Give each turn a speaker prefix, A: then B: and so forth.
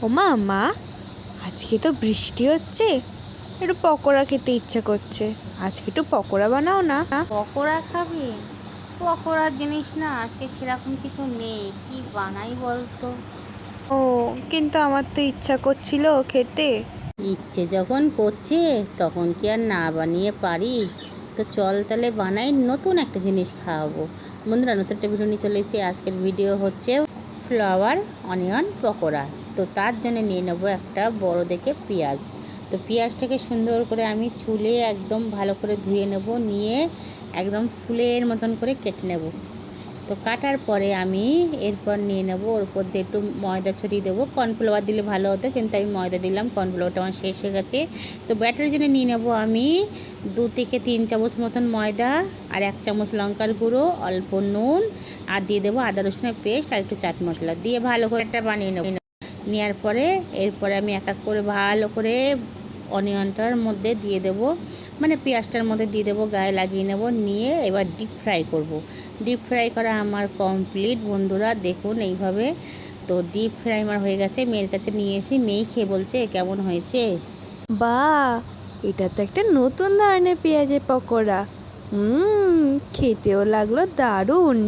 A: ওমা মা, আজকে তো বৃষ্টি হচ্ছে, একটু পকোড়া খেতে ইচ্ছে করছে। আজকে একটু পকোড়া বানাও না।
B: পকোড়া খাবি? পকোড়ার জিনিস না আজকে সেরকম কিছু নেই, কি বানাই বলতো?
A: ও, কিন্তু আমার তো ইচ্ছা করছিল খেতে।
B: ইচ্ছে যখন করছে তখন কি আর না বানিয়ে পারি? তো চল তাহলে বানাই, নতুন একটা জিনিস খাওয়াবো। বন্ধুরা, নতুন একটা ভিডিও নিয়ে চলে এসেছি। আজকের ভিডিও হচ্ছে ফ্লাওয়ার অনিয়ন পকোড়া। তো তার জন্য নিয়ে নেবো একটা বড় দেখে পেঁয়াজ। তো পেঁয়াজটাকে সুন্দর করে আমি ছুলে একদম ভালো করে ধুয়ে নেব, নিয়ে একদম ফুলের মতন করে কেটে নেব। তো কাটার পরে আমি এরপর নিয়ে নেব, ওর উপর দিয়ে একটু ময়দা ছড়িয়ে দেবো। কর্নফ্লাওয়ার দিলে ভালো হতো, কিন্তু আমি ময়দা দিলাম, কর্নফ্লাওয়ারটা আমার শেষ হয়ে গেছে। তো ব্যাটারের জন্য নিয়ে নেব আমি 2 থেকে 3 চামচ মতন ময়দা, আর 1 চামচ লঙ্কার গুঁড়ো, অল্প নুন, আর দিয়ে দেবো আদা রসুনের পেস্ট আর একটু চাট মশলা দিয়ে ভালো করে একটা বানিয়ে নেব। নেওয়ার পরে এরপরে আমি এক এক করে ভালো করে অনিয়নটার মধ্যে দিয়ে দেব, মানে পেঁয়াজটার মধ্যে দিয়ে দেবো, গায়ে লাগিয়ে নেব, নিয়ে এবার ডিপ ফ্রাই করব। ডিপ ফ্রাই করা আমার কমপ্লিট বন্ধুরা, দেখুন এইভাবে। তো ডিপ ফ্রাই আমার হয়ে গেছে, মেয়ের কাছে নিয়ে এসে মেয়েই খেয়ে বলছে কেমন হয়েছে।
A: বাহ, এটা তো একটা নতুন ধরনের পেঁয়াজের পকোড়া। খেতেও লাগলো দারুণ।